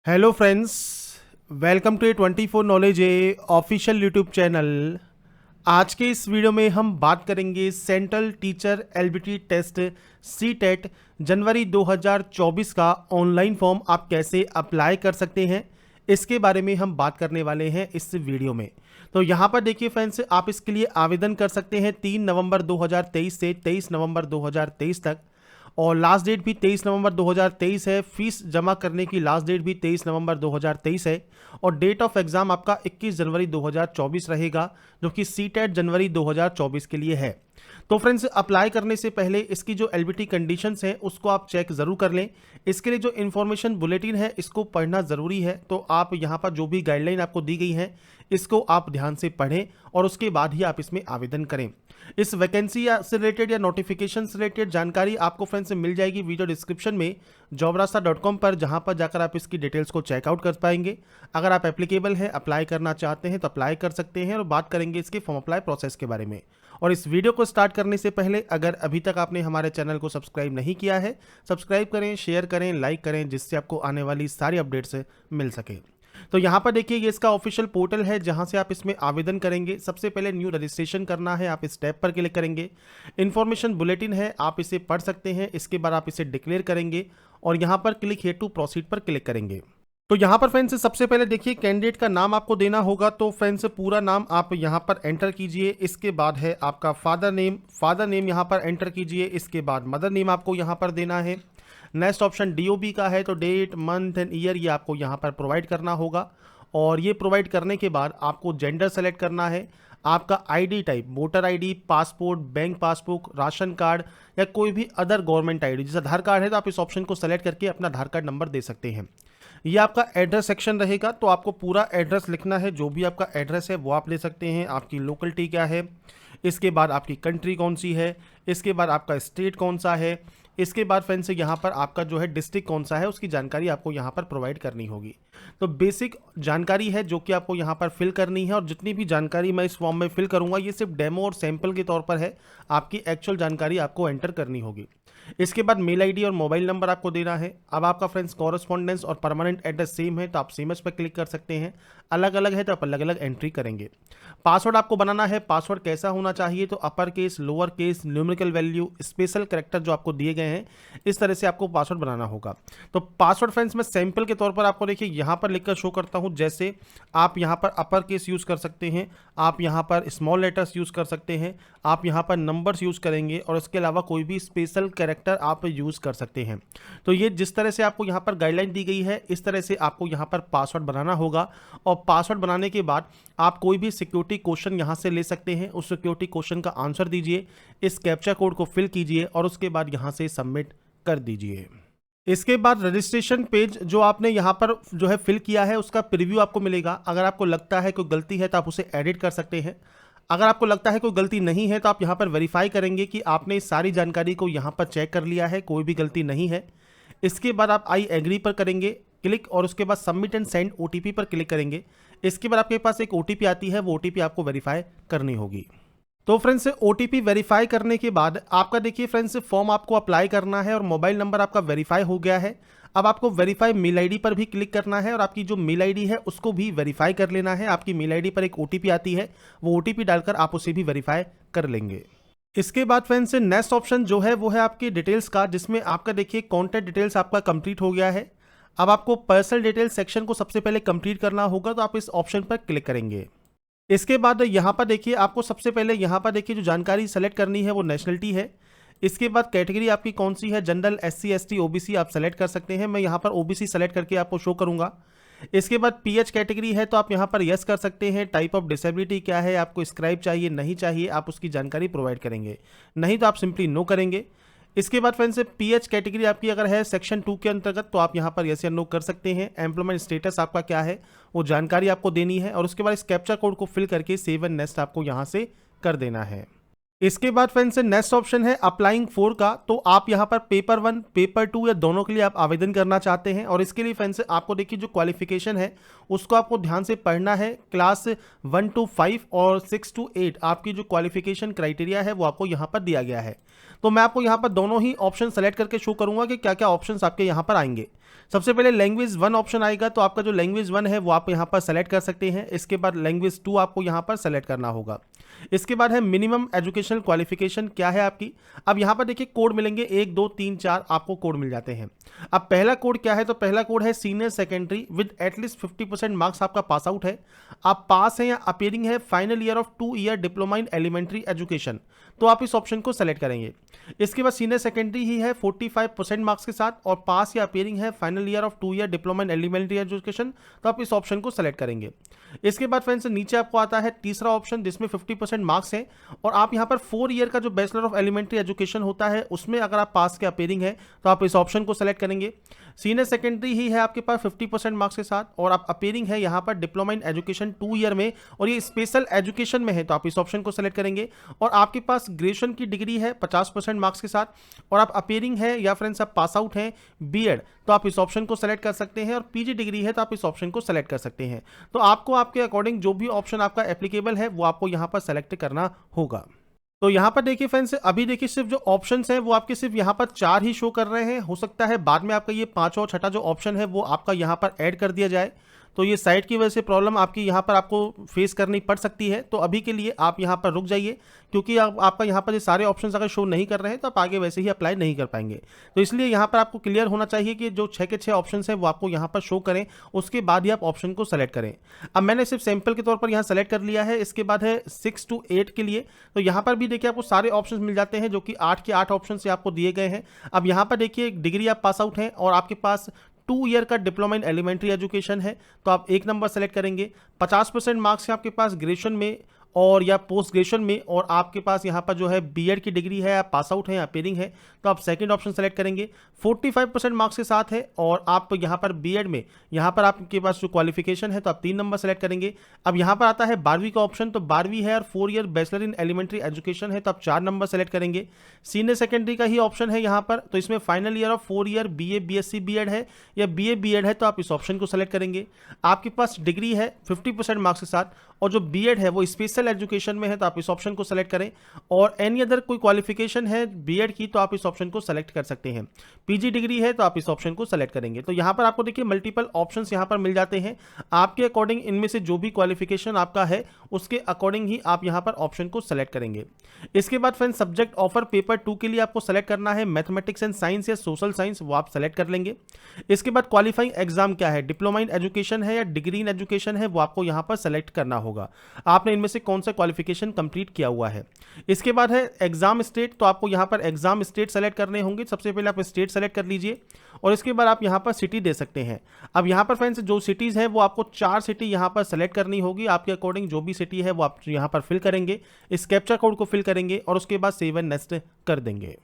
Hello friends, welcome to 24 knowledge a official YouTube channel. आज के इस वीडियो में हम बात करेंगे central teacher eligibility test CTET जनवरी 2024 का ऑनलाइन फॉर्म आप कैसे अप्लाई कर सकते हैं, इसके बारे में हम बात करने वाले हैं इस वीडियो में। तो यहाँ पर देखिए फ्रेंड्स, आप इसके लिए आवेदन कर सकते हैं 3 नवंबर 2023 से 23 नवंबर 2023 तक, और लास्ट डेट भी 23 नवंबर 2023 है। फीस जमा करने की लास्ट डेट भी 23 नवंबर 2023 है, और डेट ऑफ एग्जाम आपका 21 जनवरी 2024 रहेगा, जो कि सी टेट जनवरी 2024 के लिए है। तो फ्रेंड्स, अप्लाई करने से पहले इसकी जो एलबीटी कंडीशंस हैं उसको आप चेक ज़रूर कर लें। इसके लिए जो इन्फॉर्मेशन बुलेटिन है इसको पढ़ना ज़रूरी है। तो आप यहाँ पर जो भी गाइडलाइन आपको दी गई है इसको आप ध्यान से पढ़ें और उसके बाद ही आप इसमें आवेदन करें। इस वैकेंसी से रिलेटेड या नोटिफिकेशन से रिलेटेड जानकारी आपको फ्रेंड्स मिल जाएगी वीडियो डिस्क्रिप्शन में jobrasta.com पर, जहां पर जाकर आप इसकी डिटेल्स को चेकआउट कर पाएंगे। अगर आप एप्लीकेबल हैं, अप्लाई करना चाहते हैं तो अप्लाई कर सकते हैं, और बात करेंगे इसके फॉर्म अप्लाई प्रोसेस के बारे में। और इस वीडियो को स्टार्ट करने से पहले अगर अभी तक आपने हमारे चैनल को सब्सक्राइब नहीं किया है, सब्सक्राइब करें, शेयर करें, लाइक करें, जिससे आपको आने वाली सारी अपडेट्स मिल सके। तो यहाँ पर देखिए, ये इसका ऑफिशियल पोर्टल है जहाँ से आप इसमें आवेदन करेंगे। सबसे पहले न्यू रजिस्ट्रेशन करना है, आप इस टैब पर क्लिक करेंगे। इन्फॉर्मेशन बुलेटिन है, आप इसे पढ़ सकते हैं। इसके बाद आप इसे डिक्लेयर करेंगे और यहाँ पर क्लिक हियर टू प्रोसीड पर क्लिक करेंगे। तो यहाँ पर फ्रेंड्स सबसे पहले देखिए, कैंडिडेट का नाम आपको देना होगा। तो फ्रेंड्स पूरा नाम आप यहाँ पर एंटर कीजिए। इसके बाद है आपका फादर नेम यहाँ पर एंटर कीजिए। इसके बाद मदर नेम आपको यहाँ पर देना है। नेक्स्ट ऑप्शन डीओबी का है, तो डेट, मंथ एंड ईयर ये आपको यहाँ पर प्रोवाइड करना होगा। और ये प्रोवाइड करने के बाद आपको जेंडर सेलेक्ट करना है। आपका ID type voter ID, passport, bank passbook, ration card या कोई भी अदर गवर्नमेंट आईडी, जैसे आधार कार्ड है तो आप इस ऑप्शन को सेलेक्ट करके अपना आधार कार्ड नंबर दे सकते हैं। ये आपका एड्रेस सेक्शन रहेगा, तो आपको पूरा एड्रेस लिखना है। जो भी आपका एड्रेस है वो आप ले सकते हैं। आपकी लोकेलिटी क्या है, इसके बाद आपकी कंट्री कौन सी है, इसके बाद आपका स्टेट कौन सा है, इसके बाद फ्रेंड्स यहाँ पर आपका जो है डिस्ट्रिक्ट कौन सा है, उसकी जानकारी आपको यहाँ पर प्रोवाइड करनी होगी। तो बेसिक जानकारी है जो कि आपको यहाँ पर फिल करनी है, और जितनी भी जानकारी मैं इस फॉर्म में फिल करूँगा ये सिर्फ डेमो और सैंपल के तौर पर है। आपकी एक्चुअल जानकारी आपको एंटर करनी होगी। इसके बाद मेल आईडी और मोबाइल नंबर आपको देना है। अब आपका फ्रेंड्स कॉरेस्पॉन्डेंस और परमानेंट एड्रेस सेम है तो आप सेम एस पर क्लिक कर सकते हैं। अलग अलग है तो आप अलग अलग एंट्री करेंगे। पासवर्ड आपको बनाना है। पासवर्ड कैसा होना चाहिए, तो upper case, lower case, numerical value, special character जो आपको दिए गए हैं इस तरह से आपको पासवर्ड बनाना होगा। तो पासवर्ड फ्रेंड्स मैं सैंपल के तौर पर आपको देखिए यहाँ पर लिखकर शो करता हूँ। जैसे आप यहाँ पर अपर केस यूज़ कर सकते हैं, आप यहाँ पर स्मॉल लेटर्स यूज़ कर सकते हैं, आप यहाँ पर नंबर्स यूज़ करेंगे, और इसके अलावा कोई भी स्पेशल कैरेक्टर आप यूज़ कर सकते हैं। तो ये जिस तरह से आपको यहाँ पर गाइडलाइन दी गई है इस तरह से आपको यहाँ पर पासवर्ड बनाना होगा। और पासवर्ड बनाने के बाद आप कोई भी सिक्योरिटी क्वेश्चन यहाँ से ले सकते हैं। उस सिक्योरिटी क्वेश्चन का आंसर दीजिए, इस कैप्चा कोड को फिल कीजिए और उसके बाद यहाँ से सबमिट कर दीजिए। इसके बाद रजिस्ट्रेशन पेज जो आपने यहाँ पर जो है फिल किया है उसका प्रीव्यू आपको मिलेगा। अगर आपको लगता है कोई गलती है तो आप उसे एडिट कर सकते हैं। अगर आपको लगता है कोई गलती नहीं है तो आप यहाँ पर वेरीफाई करेंगे कि आपने इस सारी जानकारी को यहाँ पर चेक कर लिया है, कोई भी गलती नहीं है। इसके बाद आप आई एग्री पर करेंगे क्लिक, और उसके बाद सबमिट एंड सेंड ओटीपी पर क्लिक करेंगे। इसके बाद आपके पास एक ओटीपी आती है, वो ओटीपी आपको वेरीफाई करनी होगी। तो फ्रेंड्स ओटीपी वेरीफाई करने के बाद आपका देखिए फ्रेंड्स फॉर्म आपको अप्लाई करना है, और मोबाइल नंबर आपका वेरीफाई हो गया है। अब आपको वेरीफाई मेल आईडी पर भी क्लिक करना है, और आपकी जो मेल आईडी है उसको भी वेरीफाई कर लेना है। आपकी मेल आईडी पर एक ओटीपी आती है, वो ओटीपी डालकर आप उसे भी वेरीफाई कर लेंगे। इसके बाद फ्रेंड्स नेक्स्ट ऑप्शन जो है वो है आपकी डिटेल्स का, जिसमें आपका देखिए कॉन्टैक्ट डिटेल्स आपका कंप्लीट हो गया है। अब आपको पर्सनल डिटेल्स सेक्शन को सबसे पहले कंप्लीट करना होगा, तो आप इस ऑप्शन पर क्लिक करेंगे। इसके बाद यहाँ पर देखिए आपको सबसे पहले यहाँ पर देखिए जो जानकारी सेलेक्ट करनी है वो नेशनलिटी है। इसके बाद कैटेगरी आपकी कौन सी है, जनरल, एससी, एसटी, ओबीसी आप सेलेक्ट कर सकते हैं। मैं यहाँ पर ओबीसी सेलेक्ट करके आपको शो करूँगा। इसके बाद पीएच कैटेगरी है तो आप यहाँ पर यस कर सकते हैं। टाइप ऑफ डिसेबिलिटी क्या है, आपको स्क्राइब चाहिए नहीं चाहिए, आप उसकी जानकारी प्रोवाइड करेंगे, नहीं तो आप सिंपली नो करेंगे। इसके बाद फ्रेंड्स पीएच कैटेगरी आपकी अगर है सेक्शन 2 के अंतर्गत तो आप यहाँ पर यस या नो कर सकते हैं। एम्प्लॉयमेंट स्टेटस आपका क्या है वो जानकारी आपको देनी है, और उसके बाद इस कैप्चा कोड को फिल करके सेव एंड नेक्स्ट आपको यहाँ से कर देना है। इसके बाद फ्रेंड्स नेक्स्ट ऑप्शन है अप्लाइंग फोर का। तो आप यहाँ पर पेपर 1 पेपर 2 या दोनों के लिए आप आवेदन करना चाहते हैं, और इसके लिए फ्रेंड्स आपको देखिए जो क्वालिफिकेशन है उसको आपको ध्यान से पढ़ना है। क्लास 1 to 5 और 6 to 8 आपकी जो क्वालिफिकेशन क्राइटेरिया है वो आपको यहाँ पर दिया गया है। तो मैं आपको यहाँ पर दोनों ही ऑप्शन सेलेक्ट करके शो करूंगा कि क्या क्या ऑप्शंस आपके यहाँ पर आएंगे। सबसे पहले लैंग्वेज 1 ऑप्शन आएगा, तो आपका जो लैंग्वेज 1 है वो आप यहाँ पर सेलेक्ट कर सकते हैं। इसके बाद लैंग्वेज 2 आपको यहाँ पर सेलेक्ट करना होगा। इसके बाद है मिनिमम एजुकेशनल क्वालिफिकेशन क्या है आपकी। अब यहाँ पर देखिए कोड मिलेंगे 1 2 3 4 आपको कोड मिल जाते हैं। अब पहला कोड क्या है, तो पहला कोड है senior secondary with at least 50% marks आपका पास आउट है, आप पास हैं या अपीयरिंग है final year of 2 year diploma in elementary education, तो आप इस ऑप्शन को सेलेक्ट करेंगे। इसके बाद सीनियर सेकेंडरी ही है 45% मार्क्स के साथ और पास या अपीयरिंग है final year of 2 year diploma in elementary education, तो आप इस ऑप्शन को सेलेक्ट करेंगे। इसके बाद फ्रेंड्स नीचे आपको आता है तीसरा ऑप्शन जिसमें 50% मार्क्स हैं और आप यहाँ पर 4 ईयर का जो बैचलर ऑफ एलिमेंट्री एजुकेशन होता है उसमें अगर आप पास के अपीयरिंग है तो आप इस ऑप्शन को सेलेक्ट करेंगे। सीनियर सेकेंडरी ही है आपके पास 50% मार्क्स के साथ और आप अपीयरिंग है यहाँ पर डिप्लोमा इन एजुकेशन 2 ईयर में और ये स्पेशल एजुकेशन में है, तो आप इस ऑप्शन को सेलेक्ट करेंगे। और आपके पास ग्रेजुएशन की डिग्री है 50% मार्क्स के साथ और आप अपीयरिंग है या फ्रेंड्स आप पास आउट हैं बीएड, तो आप इस ऑप्शन को सेलेक्ट कर सकते हैं। और पीजी डिग्री है तो आप इस ऑप्शन को सेलेक्ट कर सकते हैं। तो आपको आपके अकॉर्डिंग जो भी ऑप्शन आपका एप्लीकेबल है वो आपको यहाँ पर सेलेक्ट करना होगा। तो यहाँ पर देखिए फ्रेंड्स अभी देखिए सिर्फ जो ऑप्शंस हैं वो आपके सिर्फ यहाँ पर 4 ही शो कर रहे हैं। हो सकता है बाद में आपका ये 5 और छठा जो ऑप्शन है वो आपका यहाँ पर ऐड कर दिया जाए, तो ये साइट की वजह से प्रॉब्लम आपकी यहाँ पर आपको फेस करनी पड़ सकती है। तो अभी के लिए आप यहाँ पर रुक जाइए, क्योंकि आपका यहाँ पर ये सारे ऑप्शंस अगर शो नहीं कर रहे हैं तो आप आगे वैसे ही अप्लाई नहीं कर पाएंगे। तो इसलिए यहाँ पर आपको क्लियर होना चाहिए कि जो 6 के 6 ऑप्शंस हैं वो आपको यहाँ पर शो करें, उसके बाद ही आप ऑप्शन को सेलेक्ट करें। अब मैंने सिर्फ सैंपल के तौर पर यहाँ सेलेक्ट कर लिया है। इसके बाद है 6 to 8 के लिए, तो यहाँ पर भी देखिए आपको सारे ऑप्शन मिल जाते हैं जो कि 8 के 8 ऑप्शन से आपको दिए गए हैं। अब यहाँ पर देखिए डिग्री आप पास आउट हैं और आपके पास 2 ईयर का डिप्लोमा इन एलिमेंट्री एजुकेशन है, तो आप 1 नंबर सेलेक्ट करेंगे। 50% मार्क्स है आपके पास ग्रेजुएशन में और या पोस्ट ग्रेजुएशन में और आपके पास यहाँ पर जो है बीएड की डिग्री है, आप पास आउट हैं, अपीयरिंग है, तो आप सेकंड ऑप्शन सेलेक्ट करेंगे। 45% मार्क्स के साथ है और आप यहाँ पर बीएड में यहाँ पर आपके पास जो क्वालिफिकेशन है तो आप 3 नंबर सेलेक्ट करेंगे। अब यहाँ पर आता है 12वीं का ऑप्शन, तो 12वीं है और 4 year bachelor in elementary education है, तो आप 4 नंबर सेलेक्ट करेंगे। सीनियर सेकेंडरी का ही ऑप्शन है यहाँ पर, तो इसमें final year of 4 year BA BSc BEd है या बीए बीएड है, तो आप इस ऑप्शन को सेलेक्ट करेंगे। आपके पास डिग्री है 50% मार्क्स के साथ और जो बीएड है वो स्पेशल एजुकेशन में है, तो आप इस ऑप्शन को सेलेक्ट करें। और एनी अदर कोई क्वालिफिकेशन है बीएड की तो आप इस ऑप्शन को सेलेक्ट कर सकते हैं। पीजी डिग्री है तो आप इस ऑप्शन को सेलेक्ट करेंगे। तो यहाँ पर आपको देखिए मल्टीपल ऑप्शंस यहाँ पर मिल जाते हैं, आपके अकॉर्डिंग इनमें से जो भी क्वालिफिकेशन आपका है उसके अकॉर्डिंग ही आप यहाँ पर ऑप्शन को सेलेक्ट करेंगे। इसके बाद फ्रेंड्स सब्जेक्ट ऑफर पेपर 2 के लिए आपको सेलेक्ट करना है मैथमेटिक्स एंड साइंस या सोशल साइंस, वो आप सेलेक्ट कर लेंगे। इसके बाद क्वालिफाइंग एग्जाम क्या है, डिप्लोमा इन एजुकेशन है या डिग्री इन एजुकेशन है, वो आपको यहाँ पर सेलेक्ट करना होगा, आपने इनमें से कौन सा क्वालिफिकेशन कंप्लीट किया हुआ है। इसके बाद है एग्जाम स्टेट, तो आपको यहाँ पर एग्जाम स्टेट सेलेक्ट करने होंगे। सबसे पहले आप स्टेट सेलेक्ट कर लीजिए और इसके बाद आप यहाँ पर सिटी दे सकते हैं। अब यहाँ पर फ्रेंड्स जो सिटीज़ हैं वो आपको 4 सिटी यहाँ पर सेलेक्ट करनी होगी, आपके अकॉर्डिंग जो भी सिटी है वो आप यहाँ पर फिल करेंगे, इस कैप्चा कोड को फिल करेंगे और उसके बाद सेव एंड नेक्स्ट कर देंगे।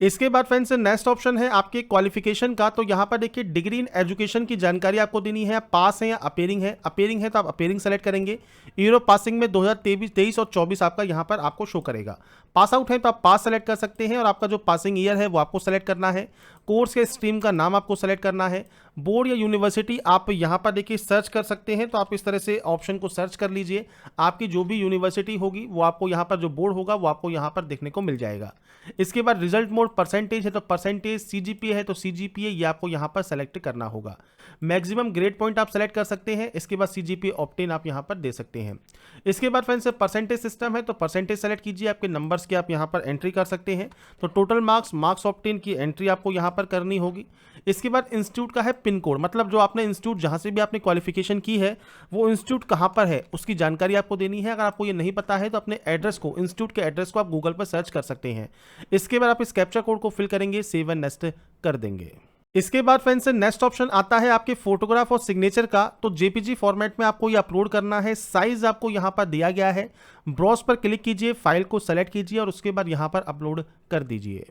इसके बाद फ्रेंड्स नेक्स्ट ऑप्शन है आपके क्वालिफिकेशन का, तो यहाँ पर देखिए डिग्री इन एजुकेशन की जानकारी आपको देनी है, पास है या अपीयरिंग है। अपीयरिंग है तो आप अपीयरिंग सेलेक्ट करेंगे। ईयर ऑफ पासिंग में 2023 और 24 आपका यहाँ पर आपको शो करेगा। पास आउट है तो आप पास सेलेक्ट कर सकते हैं और आपका जो पासिंग ईयर है वो आपको सेलेक्ट करना है। कोर्स के स्ट्रीम का नाम आपको सेलेक्ट करना है। बोर्ड या यूनिवर्सिटी आप यहाँ पर देखिए सर्च कर सकते हैं, तो आप इस तरह से ऑप्शन को सर्च कर लीजिए। आपकी जो भी यूनिवर्सिटी होगी वो आपको यहाँ पर जो बोर्ड होगा वो आपको यहाँ पर देखने को मिल जाएगा। इसके बाद रिजल्ट मोड परसेंटेज है तो परसेंटेज, सीजीपीए है तो सीजीपीए, ये आपको यहाँ पर सेलेक्ट करना होगा। मैक्सिमम ग्रेड पॉइंट आप सेलेक्ट कर सकते हैं। इसके बाद सीजीपीए ऑप्टेन आप यहाँ पर दे सकते हैं। इसके बाद फ्रेंड्स परसेंटेज सिस्टम है तो परसेंटेज सेलेक्ट कीजिए, आपके नंबर्स की आप यहाँ पर एंट्री कर सकते हैं। तो टोटल मार्क्स ऑप्टेन की एंट्री आपको यहाँ पर करनी होगी। इसके बाद इंस्टीट्यूट का है पिन कोड, मतलब जो आपने इंस्टीट्यूट जहाँ से भी आपने क्वालिफिकेशन की है वो इंस्टीट्यूट कहाँ पर है उसकी जानकारी आपको देनी है। अगर आपको ये नहीं पता है तो अपने एड्रेस को, इंस्टीट्यूट के एड्रेस को आप गूगल पर सर्च कर सकते हैं। इसके बाद आप इस कैप्चा कोड को फिल करेंगे, सेव एंड नेक्स्ट कर देंगे। इसके बाद फ्रेंड्स नेक्स्ट ऑप्शन आता है आपके फोटोग्राफ और सिग्नेचर का, तो जेपीजी फॉर्मेट में आपको ये अपलोड करना है। साइज आपको यहाँ पर दिया गया है। ब्राउज पर क्लिक कीजिए, फाइल को सेलेक्ट कीजिए और उसके बाद यहाँ पर अपलोड कर दीजिए।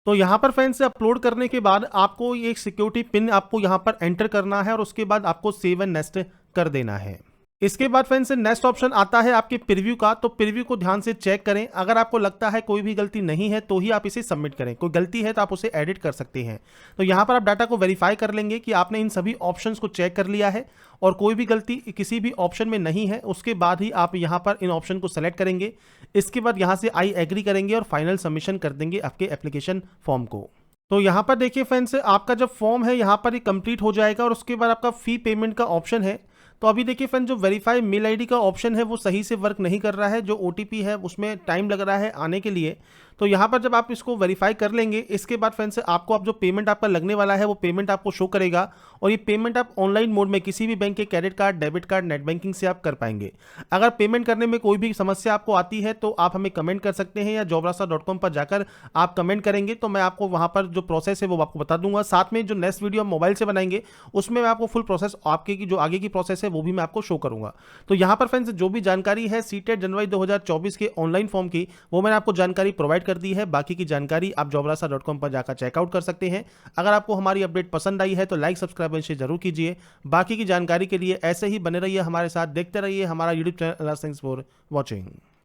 तो यहाँ पर फ्रेंड्स अपलोड करने के बाद आपको एक सिक्योरिटी पिन आपको यहाँ पर एंटर करना है और उसके बाद आपको सेव एंड नेक्स्ट कर देना है। इसके बाद फ्रेंड्स नेक्स्ट ऑप्शन आता है आपके प्रीव्यू का। तो प्रीव्यू को ध्यान से चेक करें, अगर आपको लगता है कोई भी गलती नहीं है तो ही आप इसे सबमिट करें, कोई गलती है तो आप उसे एडिट कर सकते हैं। तो यहाँ पर आप डाटा को वेरीफाई कर लेंगे कि आपने इन सभी ऑप्शंस को चेक कर लिया है और कोई भी गलती किसी भी ऑप्शन में नहीं है। उसके बाद ही आप यहाँ पर इन ऑप्शन को सेलेक्ट करेंगे। इसके बाद यहाँ से आई एग्री करेंगे और फाइनल सबमिशन कर देंगे आपके एप्लीकेशन फॉर्म को। तो यहाँ पर देखिए फ्रेंड्स, आपका जब फॉर्म है यहाँ पर ये कंप्लीट हो जाएगा और उसके बाद आपका फी पेमेंट का ऑप्शन है। तो अभी देखिए फ्रेंड, जो वेरीफाई मेल आईडी का ऑप्शन है वो सही से वर्क नहीं कर रहा है, जो ओटीपी है उसमें टाइम लग रहा है आने के लिए। तो यहाँ पर जब आप इसको वेरीफाई कर लेंगे, इसके बाद फ्रेंड्स आपको आप जो पेमेंट आपका लगने वाला है वो पेमेंट आपको शो करेगा और ये पेमेंट आप ऑनलाइन मोड में किसी भी बैंक के credit card, debit card, net banking से आप कर पाएंगे। अगर पेमेंट करने में कोई भी समस्या आपको आती है तो आप हमें कमेंट कर सकते हैं या jobrasta.com पर जाकर आप कमेंट करेंगे तो मैं आपको वहाँ पर जो प्रोसेस है वो आपको बता दूंगा। साथ में जो नेक्स्ट वीडियो हम मोबाइल से बनाएंगे उसमें मैं आपको फुल प्रोसेस आपके की जो आगे की प्रोसेस है वो भी मैं आपको शो करूंगा। तो यहाँ पर फ्रेंड्स जो भी जानकारी है सीटेट जनवरी 2024 के ऑनलाइन फॉर्म की वो मैंने आपको जानकारी प्रोवाइड कर दी है। बाकी की जानकारी आप jobrasta.com पर जाकर चेकआउट कर सकते हैं। अगर आपको हमारी अपडेट पसंद आई है तो लाइक, सब्सक्राइब और शेयर जरूर कीजिए। बाकी की जानकारी के लिए ऐसे ही बने रहिए हमारे साथ, देखते रहिए हमारा YouTube channel. Thanks for watching.